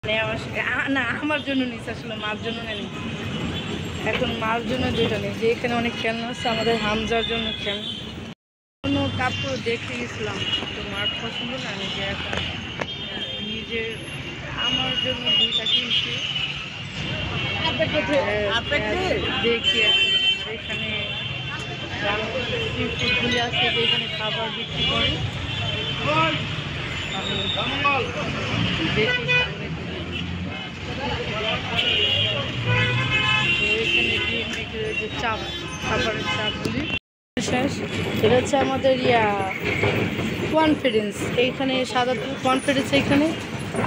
না আমার জন্য নিচ্ছে আসলে মার জন্য নেই, এখন মার জন্য দুইটা নেই, যে এখানে অনেক খেলনা আছে আমাদের হামজার জন্য খেলনা। কোনো কাপড় দেখতে গেছিলাম তো মার পছন্দ না, নিজে এখন নিজের আমার জন্য দুইটা কিনছি দেখি এখন। আর এখানে ফুডগুলি আছে যে এখানে খাবার বিক্রি করে, আমি দেখি এখানে যে চাপ খাবারের চাপগুলি শেষ। এটা হচ্ছে আমাদের কনফিডেন্স, এইখানে সাদা কনফিডেন্স এইখানে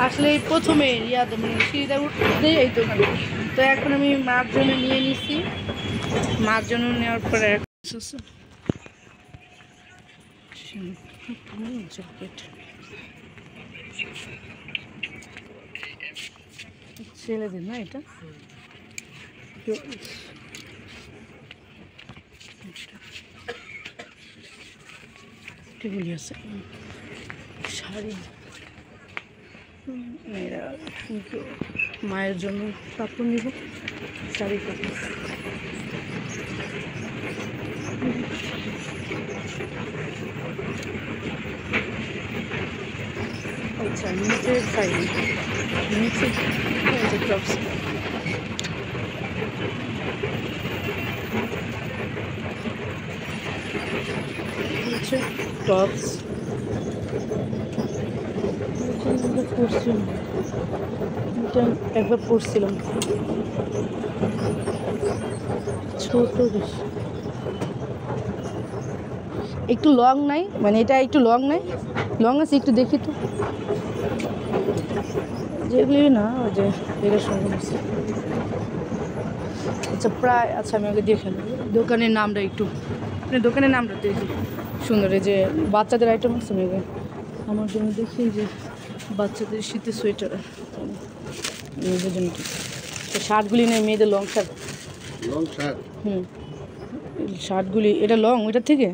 আসলে প্রথমে মানে সিঁড়িটা উঠতে এই দোকানে। তো এখন আমি মার জন্য নিয়ে নিছি, মার জন্য নেওয়ার পরে জ্যাকেট ছেলেদের না, এটা এগুলি আছে শাড়ি, মেয়েরা মায়ের জন্য কাপড় নিব, শাড়ি কাপড়। আচ্ছা নিচে শাড়ি, নিচে টপস, টপস একবার পড়ছিলাম, ছোট বেশ একটু লং নাই, মানে এটা একটু লং নাই, লং আছে একটু দেখি তো, যেগুলি না ওই যে এটা সুন্দর আছে। আচ্ছা প্রায়, আচ্ছা আমি আগে দেখে নেব দোকানের নামটা একটু, মানে দোকানের নামটা দেখি সুন্দর, এই যে বাচ্চাদের আইটেম আছে আমি আমার জন্য দেখি যে বাচ্চাদের শীতের সোয়েটার, মেয়েদের জন্য শার্টগুলি নেই, মেয়েদের লং শার্ট, লং শার্ট, শার্টগুলি এটা লং ওইটার থেকে,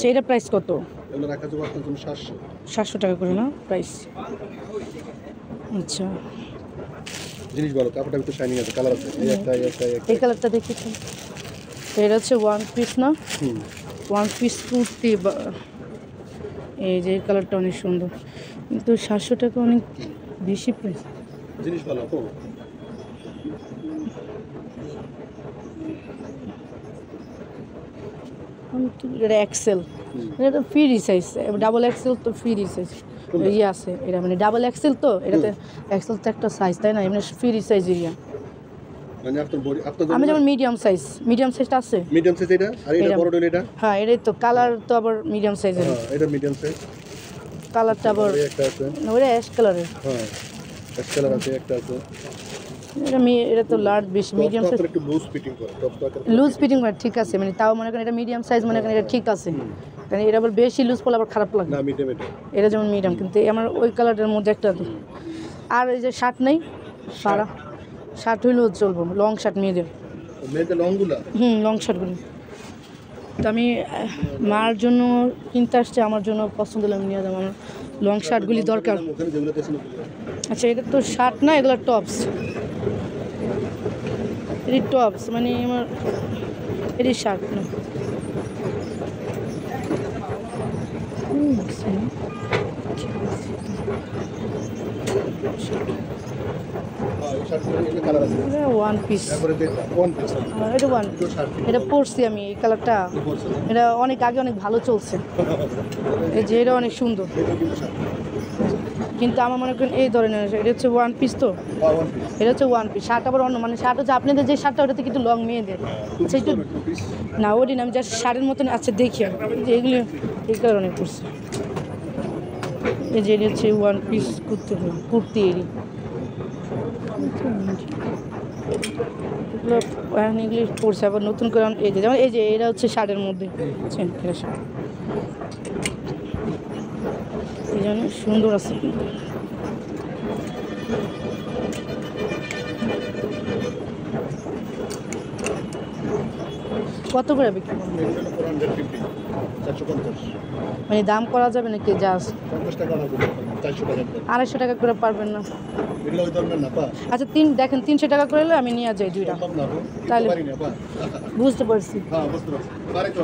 সেইটা প্রাইস কত? 700 টাকা করে না প্রাইস? আচ্ছা জিনিস ভালো, কাপড়টা একটু শাইনিং আছে, কালার আছে, এই কালারটা দেখি তো, এটা হচ্ছে ওয়ান পিস না, ওয়ান পিস কুর্তি, এই যে এই কালারটা অনেক সুন্দর, কিন্তু 700 টাকা অনেক বেশি প্রাইস। জিনিস ভালো তো, এটা এক্সেল, এটা ফ্রি সাইজ, ডাবল এক্সেল তো ফ্রি সাইজ ইয়ে আছে, এটা মানে ডাবল এক্সেল তো, এটাতে এক্সেল তো একটা সাইজ তাই না, এমনি ফ্রি সাইজ এরিয়া, মানে আপনার আমি যেমন মিডিয়াম সাইজটা আছে, মিডিয়াম সাইজ এটা, আর এটা বড় ডল, এটা হ্যাঁ এটাই তো কালার তো আবার মিডিয়াম সাইজের, হ্যাঁ এটা মিডিয়াম সাইজ, কালারটা আবার একটা আছে, ওটা অ্যাশ কালারের, হ্যাঁ অ্যাশ কালার আছে একটা আছে, এটা তো লার্জ বেশি, মিডিয়াম সাইজ একটু লুজ ফিটিং করে, লুজ ফিটিং করে ঠিক আছে, মানে তাও মনে করেন এটা মিডিয়াম সাইজ, মনে করেন এটা ঠিক আছে, কারণ এটা আবার বেশি লুজ করলে আবার খারাপ লাগে না, মিডিয়াম এটা যেমন মিডিয়াম, কিন্তু আমার ওই কালারের মধ্যে একটা। আর এই যে শার্ট নেই, সারা শার্ট হইলেও চলবো, লং শার্ট মেয়েদের, লংগুলা, লং শার্টগুলো তো আমি মার জন্য কিনতে আসছে, আমার জন্য পছন্দ হলে আমি নিয়ে যাবো, আমার লং শার্টগুলি দরকার। আচ্ছা এটা তো শার্ট না, এগুলো টপস, এটি টপস, মানে আমার এটি শার্ট না, ওয়ান পিস, এটা পরছি আমি এই কালারটা, এটা অনেক আগে অনেক ভালো চলছে, এই যে এটা অনেক সুন্দর, কিন্তু আমার মনে করেন এই ধরনের, এটা হচ্ছে ওয়ান পিস তো, এটা হচ্ছে ওয়ান পিস, শার্ট আবার অন্য, মানে শার্ট হচ্ছে আপনাদের যে শার্টটা ওটাতে কিন্তু লং মেয়েদের, আচ্ছা একটু না ওটি না, আমি জাস্ট শার্টের মতন আচ্ছা দেখি যে এগুলো এই কারণে পড়ছে, এই যে এটা হচ্ছে ওয়ান পিস কুর্তি এরি, এগুলো পড়ছে আবার নতুন করে, এই যে যেমন এই যে এটা হচ্ছে শার্টের মধ্যে, এটা শার্ট এই জন্য সুন্দর আছে, কত করে বিক্রি করবেন? মানে দাম করা যাবে নাকি? জাস্ট 50 টাকা। 400 টাকা করে। 250 টাকা করে পারবেন না। এগুলো ওই ধরনের না পা। আচ্ছা দেখেন 300 টাকা করে হলে আমি নিয়ে যাই দুইটা। সম্ভব না গো। তাহলে পারি না পা। বুঝতে পারছি। হ্যাঁ বুঝতে পারছি। পারে তো।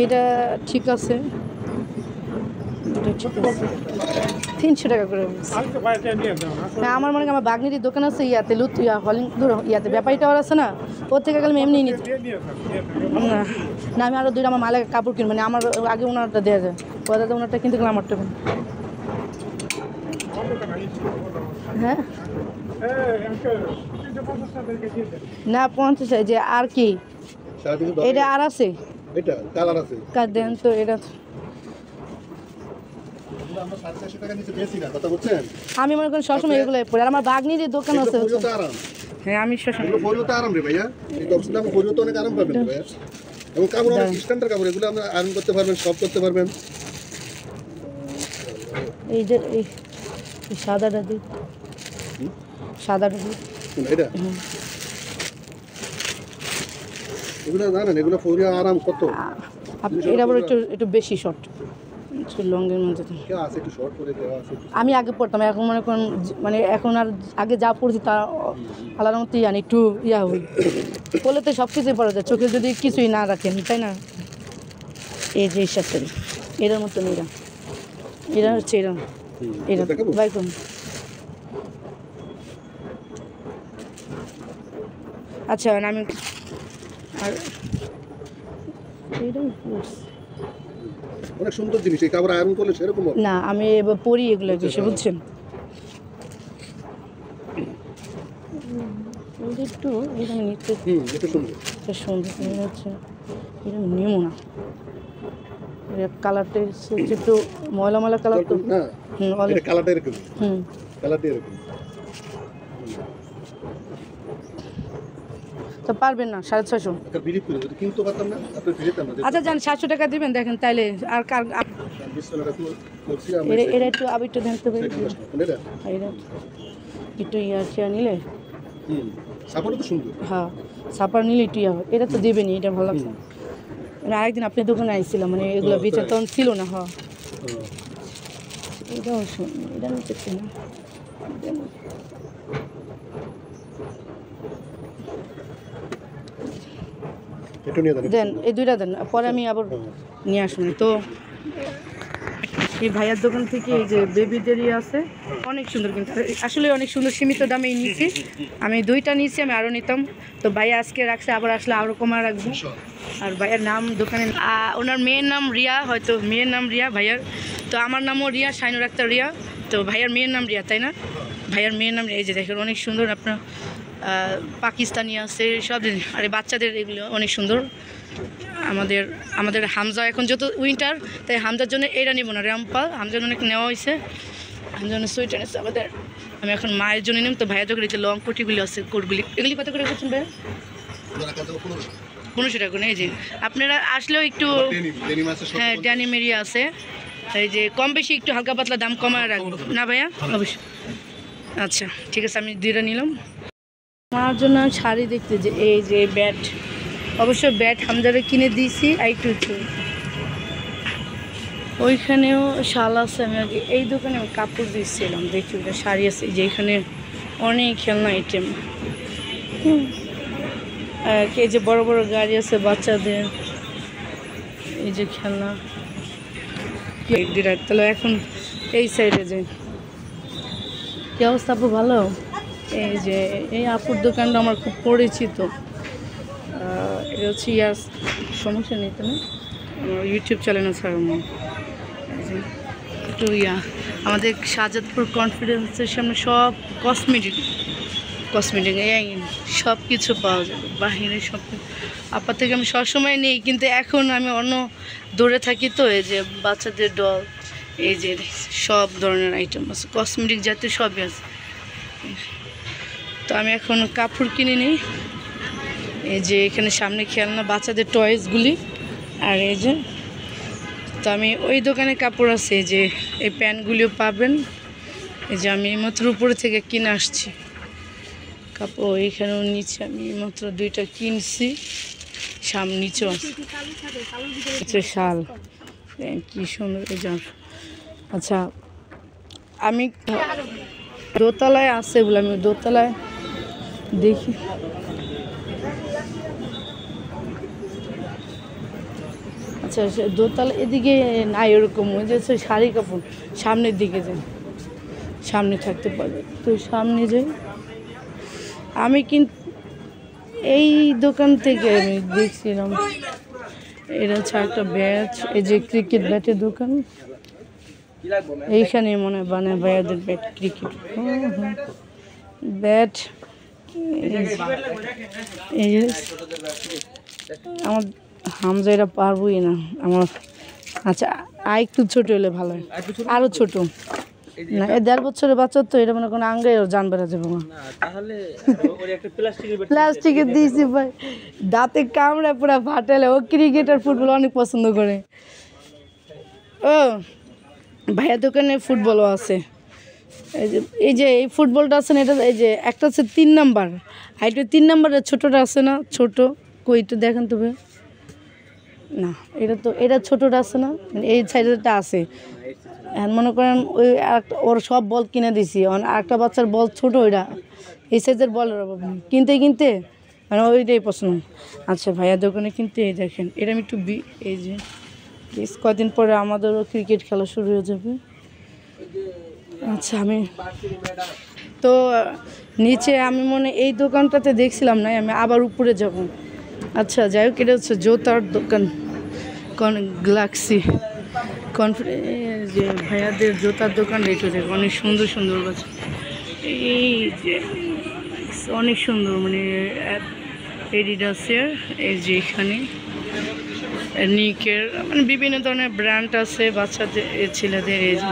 এটা ঠিক আছে, এটা ঠিক আছে 300 টাকা করে। হ্যাঁ আমার মনে হয় আমার বাগনির দোকান আছে ইয়াতে হলিং ইয়াতে ব্যাপারী টাওয়ার আছে না, ওর থেকে গেলে এমনি নিতে না। না আমি আরও দুইটা আমার মালে কাপড় কিনবো, মানে আমার আগে ওনারটা দেওয়া যায়, ওদের ওনারটা কিনতে গেলে আমারটা কিন। হ্যাঁ না 50 যে আর কি এটা আর আছে, এটা কালার আছে। দেন তো এটা আমরা 450 টাকা নিচে বেশি না, কথা বলছেন? আমি মনে করি সবসময় এগুলো পরে, আর আমার বাগনির দোকান আছে। এগুলো তো আরাম। হ্যাঁ আমি এগুলো পরিও তো আরাম রে ভাইয়া। এই গপসটা পরিও তো অনেক আরাম পাবেন রে ভাইয়া। এবং কাপড় অনেক স্ট্যান্ডার্ড কাপড়, এগুলো আমরা আয়রন করতে পারবেন, সব করতে পারবেন। এই যে এই সাদাটা দিই, সাদাটা দিই এটা এগুলো জানেন, এগুলো পরিও আরাম কত। আপনি এটা আবার একটু বেশি শর্ট, একটু লংয়ের মধ্যে। কে আছে একটু শর্ট করে দেওয়া আছে। আমি আগে পড়তাম, এখন মনে করেন মানে এখন আর আগে যা পড়ছি তা আলাদা মতো জানি একটু ইয়া হই বলে তো সব কিছুই পড়া যায়, চোখে যদি কিছুই না রাখেন, তাই না? এই যে শার্টটা এটার মতন এরা হচ্ছে এরা বাই করুন। আচ্ছা আমি আর অনেক সুন্দর জিনিস, এই কাপড় আয়রন করলে সেরকম হবে না। আমি এবার পরি এগুলো বেশি, বুঝছেন? একটু এটা আমি নিতে এটা সুন্দর, এটা সুন্দর হচ্ছে, এটা নিমো না, কালারটা হচ্ছে একটু ময়লা ময়লা কালার তো। না এটা কালারটা এরকম, কালারটা এরকম তো পারবেন না 650। একটা বিলিভ করে যদি কিনতে পারতাম না আপনি ফিরেতাম না। আচ্ছা যান 700 টাকা দিবেন, দেখেন তাইলে আর কার এটা একটু আবার একটু দেন তো এটা একটু ইয়ার নিলে। সাপোর্ট তো সুন্দর। হ্যাঁ সাপার নিলে একটু ইয়া হয়, এটা তো দেবেনি, এটা ভালো লাগছে। মানে আরেকদিন আপনার দোকানে আইছিলাম, মানে এগুলো বেচার তখন ছিল না। হ্যাঁ এটাও এটা নিচ্ছে না, দেন এই দুইটা দেন, পরে আমি আবার নিয়ে আসুন। তো এই ভাইয়ার দোকান থেকে এই যে বেবিদের আছে অনেক সুন্দর, কিন্তু আসলে অনেক সুন্দর, সীমিত দামেই নিয়েছি আমি। দুইটা নিয়েছি, আমি আরও নিতাম, তো ভাইয়া আজকে রাখছে, আবার আসলে আরও কমা রাখবো। আর ভাইয়ার নাম দোকানে, ওনার মেয়ের নাম রিয়া, হয়তো মেয়ের নাম রিয়া ভাইয়ার, তো আমার নামও রিয়া, শাইনুর আক্তার রিয়া, তো ভাইয়ার মেয়ের নাম রিয়া, তাই না? ভাইয়ার মেয়ের নাম রিয়া। এই যে দেখেন অনেক সুন্দর, আপনার পাকিস্তানি আছে সব জিনিস, আর বাচ্চাদের এগুলো অনেক সুন্দর। আমাদের হামজা এখন যত উইন্টার, তাই হামজার জন্য এটা নেবো না, রামপাল হামজার জন্য অনেক নেওয়া হয়েছে, হামজার জন্য সোয়েটার আছে আমাদের। আমি এখন মায়ের জন্য নিলাম, তো ভাইয়া যখন এই যে লং কোটিগুলি আছে, কোটগুলি, এগুলি কত করে করছেন ভাইয়া? 1500 টাকা করে। এই যে আপনারা আসলেও একটু, হ্যাঁ ড্যানিম এরিয়া আছে, এই যে কম বেশি একটু হালকা পাতলা দাম কমায় রাখবো না ভাইয়া, অবশ্যই। আচ্ছা ঠিক আছে, আমি দুইটা নিলাম। আমার জন্য শাড়ি দেখতে, যে এই যে ব্যাট, অবশ্য ব্যাট হামজারে কিনে দিয়েছি। আর একটু ওইখানেও শাল আছে, আমি আগে এই দোকানে কাপড় দিয়েছিলাম, দেখি ওটা শাড়ি আছে, যে এখানে অনেক খেলনা আইটেম, এই যে বড় বড় গাড়ি আছে বাচ্চাদের, এই যে খেলনা। তাহলে এখন এই সাইডে যাই। কি অবস্থা আপু, ভালো? এই যে এই আপুর দোকানটা আমার খুব পরিচিত, এটা হচ্ছে ইয়ার, সমস্যা নেই তো না, আমার ইউটিউব চ্যানেল আছে একটু ইয়া, আমাদের শাহজাদপুর কনফিডেন্সের সামনে সব কসমেটিক এই সব কিছু পাওয়া যাবে, বাহিরে সব আপার থেকে আমি সবসময় নেই, কিন্তু এখন আমি অন্য দূরে থাকি, তো এই যে বাচ্চাদের ডল, এই যে সব ধরনের আইটেম আছে, কসমেটিক জাতীয় সবই আছে। তো আমি এখন কাপড় কিনে নিই, এই যে এখানে সামনে খেলনা বাচ্চাদের টয়েসগুলি, আর এই যে, তো আমি ওই দোকানে কাপড় আছে, যে এই প্যান্টগুলিও পাবেন, এই যে আমি মাত্র উপরে থেকে কিনে আসছি কাপড়, এইখানেও নিচে আমি মাত্র দুইটা কিনছি, নিচেও আছে শাল, কি সুন্দর। এই যে আচ্ছা আমি দোতলায় আছে বলে আমি দোতলায় দেখি। আচ্ছা দোতলা এদিকে নাই ওরকম, ওই যে শাড়ি কাপড় সামনের দিকে যাই, সামনে থাকতে পারবে তো সামনে যাই। আমি কিন্তু এই দোকান থেকে আমি দেখছিলাম, এটা হচ্ছে একটা ব্যাট, এই যে ক্রিকেট ব্যাটের দোকান, এইখানে মনে হয় বানায় ভাইয়াদের ব্যাট, ক্রিকেট ব্যাট। এই যে আমার হামজা এটা পারবই না আমার। আচ্ছা আর একটু ছোটো হলে ভালো হয়, আরও ছোটো না, এই 1.5 বছরের বাচ্চা তো, এটা মনে কোনো আঙ্গাই জান বেড়া যাবো না। প্লাস্টিকের দিয়েছি ভাই, দাঁতে কামড়া পুরা ফাটালে। ও ক্রিকেট আর ফুটবল অনেক পছন্দ করে। ও ভাইয়া দোকানে ফুটবলও আছে। এই ফুটবলটা আছে না, এটা এই যে একটা হচ্ছে 3 নাম্বার, আর এটা 3 নাম্বারের ছোটোটা আছে না, ছোটো কইটা দেখেন তো ভাই। না এটা তো, এটা ছোটোটা আছে না, এই সাইডেরটা আছে। মনে করেন ওই ওর সব বল কিনে দিছি, আরেকটা বাচ্চার বল ছোটো, ওইটা এই সাইজের বলের অভাব নেই, কিনতে মানে ওইটাই পছন্দ। আচ্ছা ভাইয়া দোকানে কিনতে এই দেখেন, এটা আমি একটু এই যে কদিন পরে আমাদেরও ক্রিকেট খেলা শুরু হয়ে যাবে। আচ্ছা আমি তো নিচে আমি মনে এই দোকানটাতে দেখছিলাম না, আমি আবার উপরে যাব। আচ্ছা যাই হোক, এটা হচ্ছে জুতার দোকান, গ্যালাক্সি যে ভাইয়াদের জুতার দোকান রেখে দেখ, অনেক সুন্দর সুন্দর আছে। এই যে অনেক সুন্দর, মানে এডিডাসের, এই যে এখানে নিকের, মানে বিভিন্ন ধরনের ব্র্যান্ড আছে বাচ্চাদের, ছেলেদের। এই যে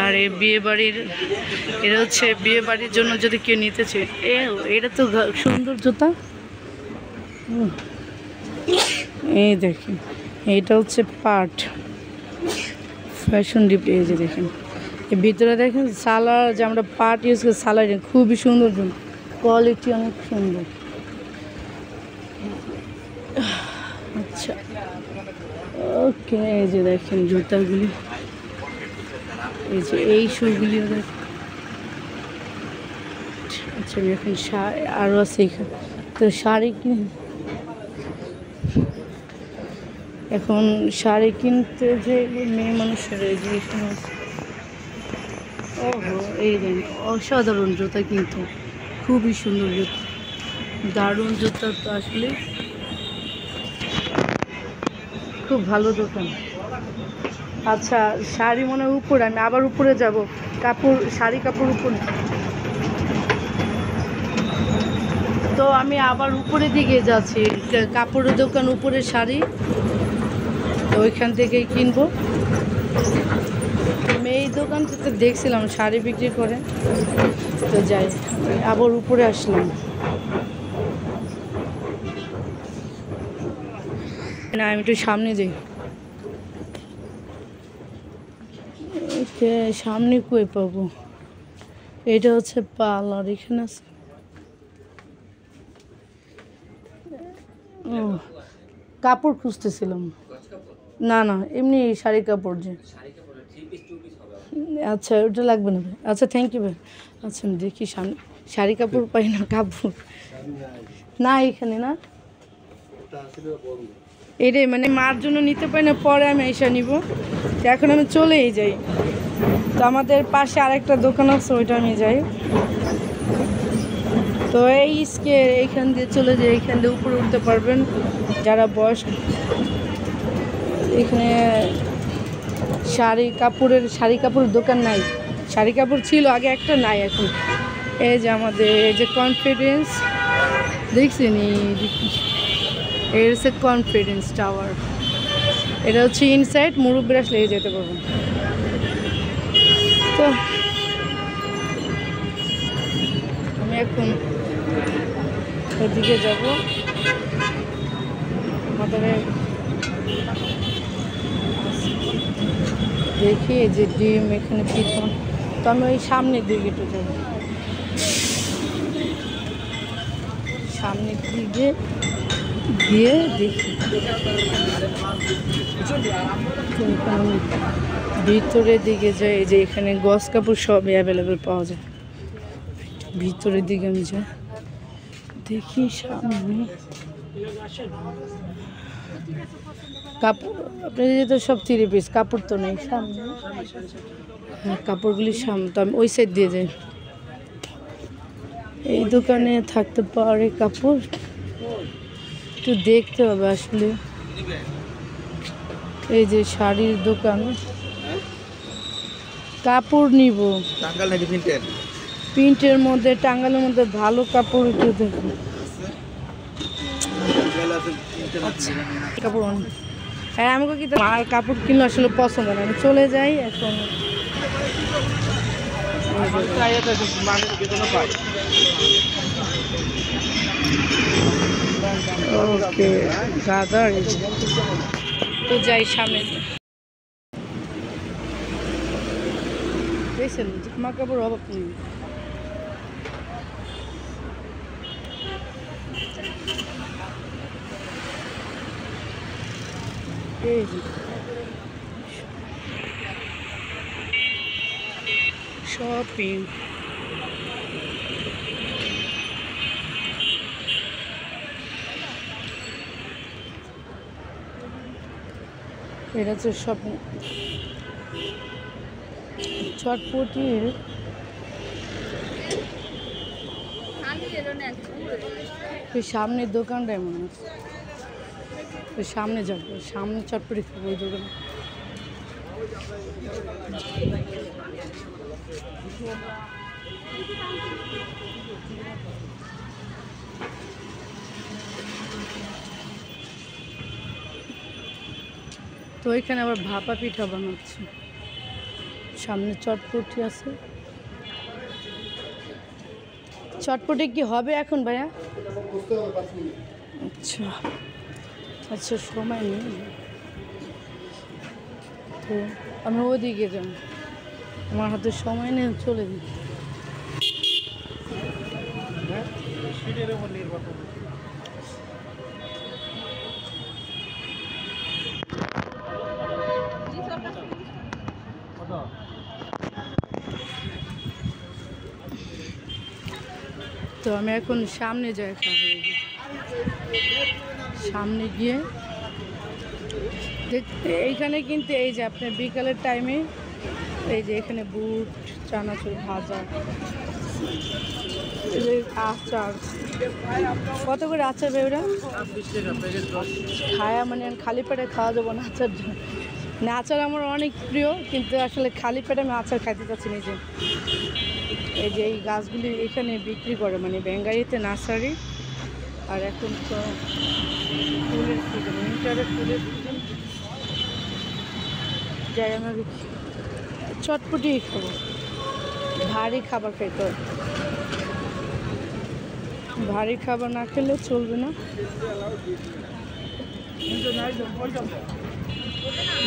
আর এই বিয়েবাড়ির, এটা হচ্ছে বিয়েবাড়ির জন্য যদি কেউ নিতে চায়, এটা তো সুন্দর জুতা। এই দেখেন এইটা হচ্ছে পার্ট ফ্যাশন ডিপ। এই যে দেখেন এর ভিতরে দেখেন সালার, যে আমরা পার্ট ইউজ করি সালার, খুবই সুন্দর, কোয়ালিটি অনেক সুন্দর। আচ্ছা ওকে, এই যে দেখেন জুতাগুলি, এই যে এই শুগুলিও দেখেন। আচ্ছা আমি এখন আরও আছে এখানে, তো শাড়ি কিনে, এখন শাড়ি কিনতে যে মেয়ে মানুষের, এই যে এখানে ওহো এই দেখেন অসাধারণ জুতা, কিন্তু খুবই সুন্দর জুতা, দারুণ জুতা। তো আসলে খুব ভালো দোকান। আচ্ছা শাড়ি মনে হয় উপরে, আমি আবার উপরে যাব, কাপড় শাড়ি কাপড় উপরে, তো আমি আবার উপরের দিকে যাচ্ছি, কাপড়ের দোকান উপরে শাড়ি, তো ওইখান থেকেই কিনবো। আমি এই দোকানটাতে দেখছিলাম শাড়ি বিক্রি করে, তো যাই আবার উপরে আসলাম। না আমি একটু সামনে যাই, সামনে কই পাবো, এটা হচ্ছে পার্লার, এখানে আছে। ও কাপড় খুঁজতেছিলাম, না না এমনি শাড়ি কাপড় যে। আচ্ছা ওটা লাগবে না ভাই, আচ্ছা থ্যাংক ইউ ভাই। আচ্ছা আমি দেখি সামনে শাড়ি কাপড় পাই না, কাপড় না এখানে না, এটাই মানে মার জন্য নিতে পারি না, পরে আমি এসে নিব, তো এখন আমি চলেই যাই। তো আমাদের পাশে আরেকটা দোকান আছে, ওইটা আমি যাই। তো এই এইখান দিয়ে চলে যাই, এইখান দিয়ে উপরে উঠতে পারবেন যারা বয়স। এখানে শাড়ি কাপড়ের দোকান নাই, শাড়ি কাপড় ছিল আগে একটা, নাই এখন। এই যে আমাদের এই যে কনফিডেন্স দেখছেন, এই হচ্ছে কনফিডেন্স টাওয়ার, এটা হচ্ছে ইনসাইড, মুরব্বীরা লেগে যেতে পারবেন। তো আমি এখন ওদিকে যাব, আমাদের দেখি এই যে ডিম এখানে পিঠা, তো আমি ওই সামনের দিকে একটু যাবো, সামনের দিকে দিয়ে দেখি ভিতরের দিকে যাই। এই যে এখানে গস কাপড় সব অ্যাভেলেবেল পাওয়া যায়। ভিতরের দিকে আমি যাই, দেখি সামনে কাপড়। আপনাদের তো সব 3 পিস, কাপড় তো নেই সামনে। হ্যাঁ, কাপড়গুলি সামনে, তো আমি ওই সাইড দিয়ে যাই। এই দোকানে থাকতে পারে কাপড়, একটু দেখতে হবে আসলে। এই যে শাড়ির দোকান, কাপড় নিব প্রিন্টের মধ্যে, টাঙ্গালের মধ্যে ভালো কাপড় একটু দেখুন। আচ্ছা, কাপড় হ্যাঁ, আমাকে কি আর কাপড় কিনলে আসলে পছন্দ না, আমি চলে যাই এখন। ওকে, গাদার তো যাই সামনে। দেখছেন জামা কাপড় অভাব নেই। এই যে শপিং, এটা হচ্ছে শপিং চটপটির। ওই সামনের দোকানটাই মনে হচ্ছে, ওই সামনে যাবো, সামনে চটপটি খাবো ওই দোকানে। তো এখানে আবার ভাপা পিঠা বানাচ্ছে, সামনে চটপটি আছে। চটপটি কি হবে এখন ভাইয়া? আচ্ছা আচ্ছা, সময় নেই তো আমি ওদিকে যাব, আমার হাতে সময় নেই, চলে দিই। তো আমি এখন সামনে যাই খাবো। সামনে গিয়ে এইখানে কিন্তু এই যে আপনার বিকালের টাইমে এই যে এখানে বুট, চানাচুর ভাজা, এই যে আচার। কত করে আচার বেউরা? খায়া মানে খালি পেটে খাওয়া যাবো না আচার জন্য। না, আচার আমার অনেক প্রিয়, কিন্তু আসলে খালি পেটে আমি আচার খাইতে চাচ্ছি না। যে এই যে এই গাছগুলি এখানে বিক্রি করে, মানে বেঙ্গাইতে নার্সারি। আর এখন তো ফুলের সিজন, উইন্টারের ফুলের সিজন। যাই, আমরা চটপটি খাবো, ভারী খাবার খাইতে হবে। ভারী খাবার না খেলে চলবে না।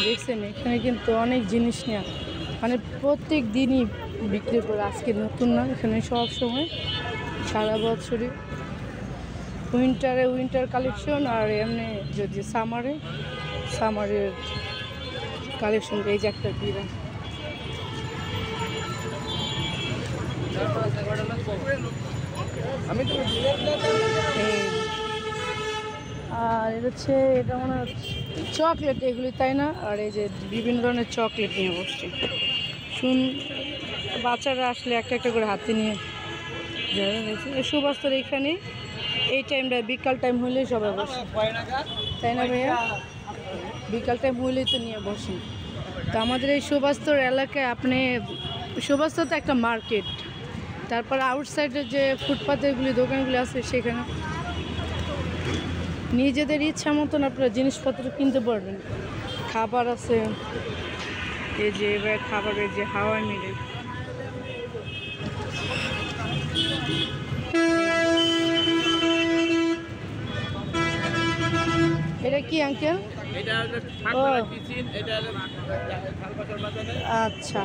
দেখছেন এখানে কিন্তু অনেক জিনিস নেওয়া, মানে প্রত্যেক দিনই বিক্রি করে, আজকে নতুন না, এখানে সব সময় সারা বছরই উইন্টার কালেকশন, আর এমনি যদি সামারের কালেকশন। এই যে একটা বিরা, আর এটা হচ্ছে, এটা মনে হচ্ছে চকলেট এগুলি, তাই না? আর এই যে বিভিন্ন ধরনের চকলেট নিয়ে বসছে। বাচ্চারা আসলে একটা একটা করে হাতে নিয়ে যারা গেছে। সুবাস্তর এখানে এই টাইমটা বিকাল টাইম হইলে সবাই বসে, তাই না ভাইয়া? বিকাল টাইম হইলেই তো নিয়ে বসেন। তো আমাদের এই সুবাস্তর এলাকায়, আপনি সুবাস্তর তো একটা মার্কেট, তারপর আউটসাইডের যে ফুটপাতেরগুলি দোকানগুলি আছে, সেখানে নিজেদের ইচ্ছা মতন আপনারা জিনিসপত্র কিনতে পারবেন। খাবার আছে, এই যে এবার খাবারের যে হাওয়াই মিলে, এটা কি আঙ্কেল? আচ্ছা,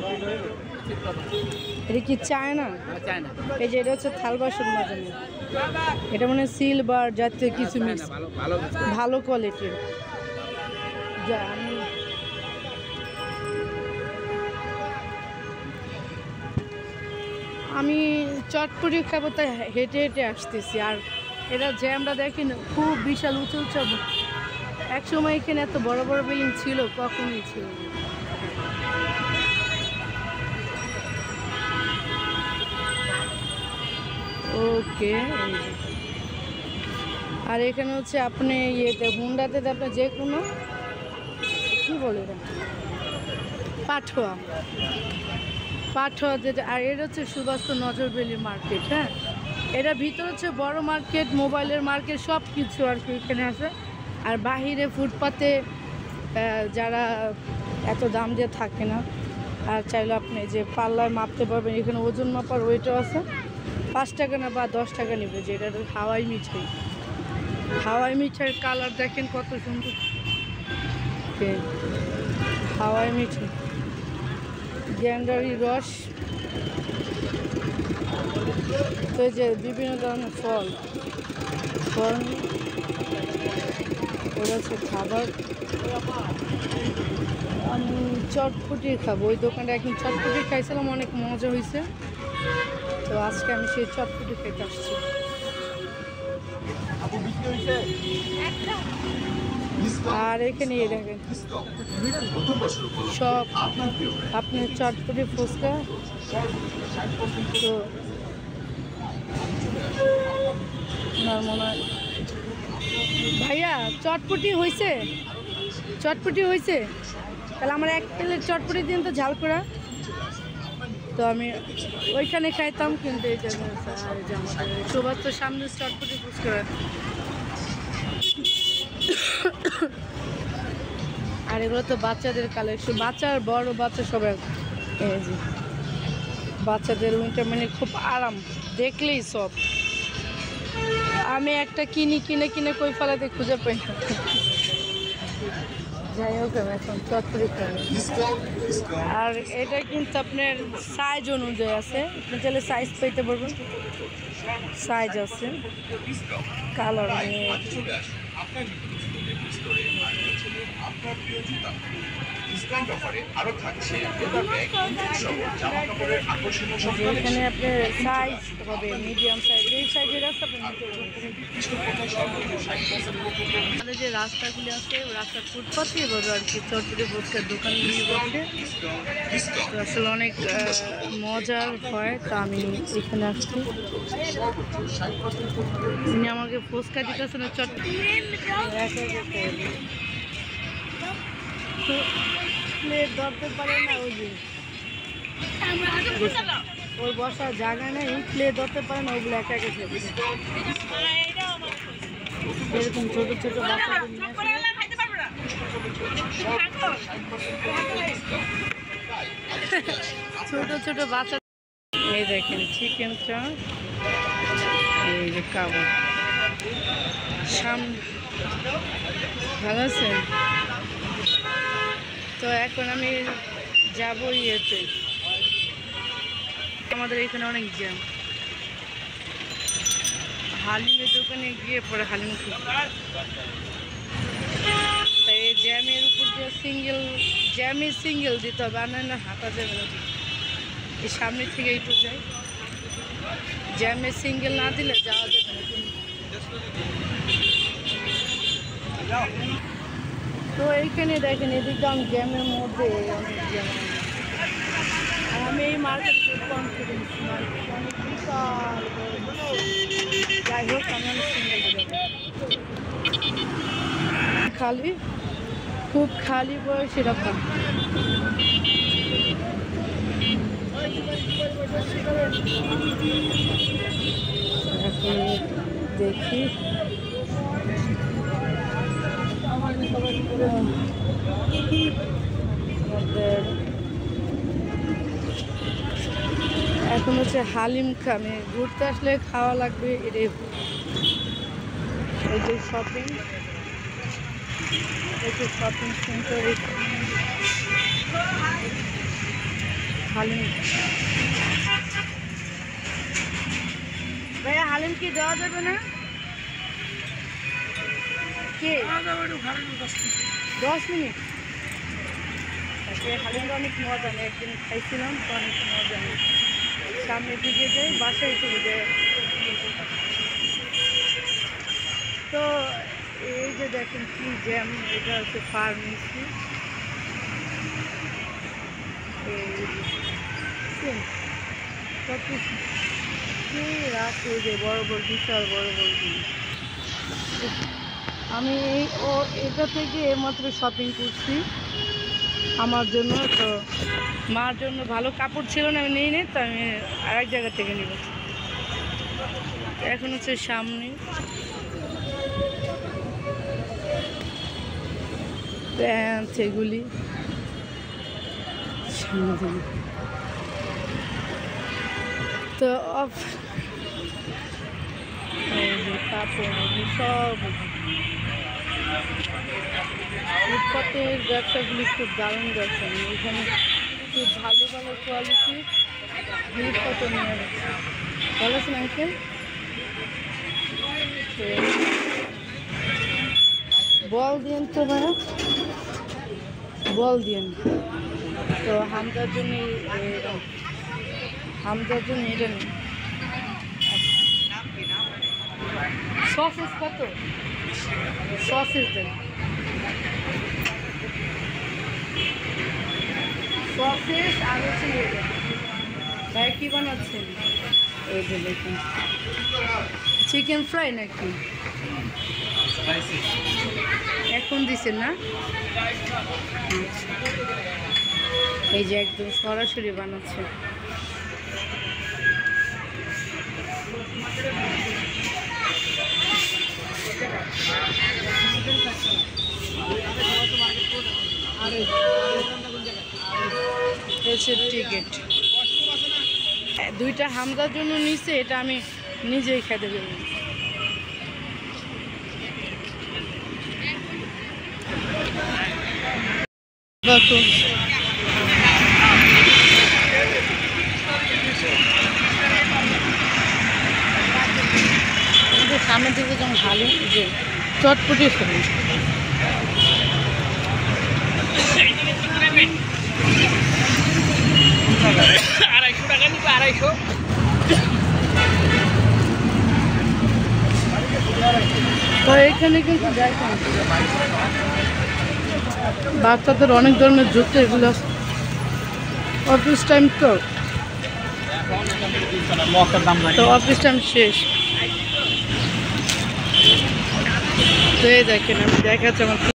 এটা কি চায় না? এই যে এটা হচ্ছে থাল বাসন মাজানো, এটা মানে সিলভার জাতীয় কিছু মিক্স, ভালো কোয়ালিটির। যা আমি চটপটি খাবো তাই হেঁটে হেঁটে আসতেছি। আর এটা জ্যামটা দেখি না, খুব বিশাল উঁচু উঁচু। এক সময় এখানে এত বড় বড় বিল্ডিং ছিল, কখনই ছিল না। ওকে, আর এখানে হচ্ছে আপনি ইয়েতে হুন্ডাতে আপনার যে কোনো কী বলে এটা, পাঠোয়া যেটা। আর এটা হচ্ছে সুবাস্ত নজরবেলি মার্কেট। হ্যাঁ, এটা ভিতর হচ্ছে বড় মার্কেট, মোবাইলের মার্কেট, সব কিছু আর কি এখানে আছে। আর বাহিরে ফুটপাতে যারা এত দাম দিয়ে থাকে না, আর চাইলে আপনি যে পাল্লায় মাপতে পারবেন, এখানে ওজন মাপার ওয়েটও আছে। 5 টাকা না বা 10 টাকা নেবে। যে এটা হাওয়াই মিঠাই, হাওয়াই মিঠাইয়ের কালার দেখেন কত সুন্দর। হাওয়াই মিঠাই, গ্যান্ডারি রস, তো যে বিভিন্ন ধরনের ফল ওরা হচ্ছে খাবার। আমি চটপটি খাবো, ওই দোকানটা একদিন চটপটি খাইছিলাম, অনেক মজা হয়েছে। তো আজকে আমি সেই চটপটি খেতে আসছি। আর এখানে দেখেন সব আপনার চটপটি ফুচকা। তো আমার মনে হয় ভাইয়া চটপটি হয়েছে, তাহলে আমার 1 প্লেট চটপটি দিন তো ঝাল করা। তো আমি ওইখানে খাইতাম, কিন্তু এই জায়গায় সবার তো সামনে চটপটি ফুচকা। আর এগুলো তো বাচ্চাদের কালেকশন, বাচ্চার বড় বাচ্চা সবাই। এই যে বাচ্চাদের উইন্টার মানে খুব আরাম, দেখলেই সব। আমি একটা কিনে কই ফেলাতে খুঁজে পাই না। যাই হোক, আমি এখন চটপটি খাই। আর এটা কিন্তু আপনার সাইজ অনুযায়ী আছে, আপনি চাইলে সাইজ পেতে পারবেন, সাইজ আছে, কালার নিয়ে। এখানে আপনার সাইজ হবে মিডিয়াম সাইজ, এই সাইজের রাস্তা আপনি নিতে পারবেন। আমাদের যে রাস্তাগুলি আছে, রাস্তার ফুটপাতে এভাবে আর কি চটপটি ফুচকার দোকানগুলি বসে। তো আসলে অনেক মজার হয়। তো আমি এখানে আসছি, উনি আমাকে ফুচকা দিতেছে না, চটপটি প্লেট ধরতে পারে না। ওই যে ওর বসার জায়গা নেই, প্লেট ধরতে পারে না, ওগুলো একা একা খেয়ে এরকম ছোটো ছোটো বাচ্চাদের নিয়ে ছোটো বাচ্চা। এই দেখেন চিকেন চাপ, এই যে কাবাব সামনে, ভালো আছে। তো এখন আমি যাবো ইয়েতে, আমাদের এখানে অনেক জ্যাম, হালিমের দোকানে গিয়ে পরে হালিম খাবো। তাই এই জ্যামের উপর দিয়ে সিঙ্গেল দিতে হবে, আর না হাঁটা যাবে না। এই সামনে থেকে একটু যাই, জ্যামে সিঙ্গেল না দিলে যাওয়া যাবে না। তো এইখানে দেখেন এদিকটা জ্যামের মধ্যে অনেক জ্যাম। আর আমি এই মার্কেটে কনফিডেন্স, মার্কেট অনেক বিশাল। যাই হোক, আমি অনেক সিঙ্গেল খালি, খুব খালি বয়স এরকম। এখন দেখি আমাদের এখন হচ্ছে হালিম খামে ঘুরতে আসলে খাওয়া লাগবে। এই যে শপিং সেন্টার, হালিম ভাইয়া, হালিম কি দেওয়া যাবে না? কে 10 মিনিট? হালিমটা অনেক মজা, আমি একদিন খাইছিলাম তো, অনেক মজা। আমি সামনের দিকে যাই, বাসায় চলে যাই। তো এই যে দেখেন কি জ্যাম, এটা হচ্ছে ফার্মেসি। সব কিছু রাখে যে বড় বড়, বিশাল বড় বড় জিনিস। আমি এটা থেকে এইমাত্র শপিং করছি আমার জন্য। তো মার জন্য ভালো কাপড় ছিল না, আমি নিই নি, তো আমি আরেক জায়গা থেকে নিব। এখন হচ্ছে সামনে প্যান্ট, এগুলি তো কাপড় সব ফুটপাতের ব্যবসাগুলি খুব দারুণ ব্যবসা। এখানে খুব ভালো ভালো কোয়ালিটির জিনিসপত্র নিয়ে যাচ্ছে। ভালো আছেন আঙ্কেল? বল দিয়েন তো ভাইয়া, বল দিয়েন। তো হামদার জন্য এটা নেই। সসেস কত? সসেস দেন, সসেস আর হচ্ছে ভাই কি বানাচ্ছেন? এই যে দেখুন, চিকেন ফ্রাই নাকি এখন দিচ্ছেন না? এই যে একদম সরাসরি বানাচ্ছে। টিকিট 2টা হামদার জন্য নিচ্ছে, এটা আমি নিজেই খেতে দেব। সামনের দিকে যেমন ভালো যে চটপটি খাবে। তো এখানে কিন্তু দেখেন বাচ্চাদের অনেক ধরনের জুতো, এগুলো অফিস টাইম তো অফিস টাইম শেষ। তো এই দেখেন আমি দেখাচ্ছি আমার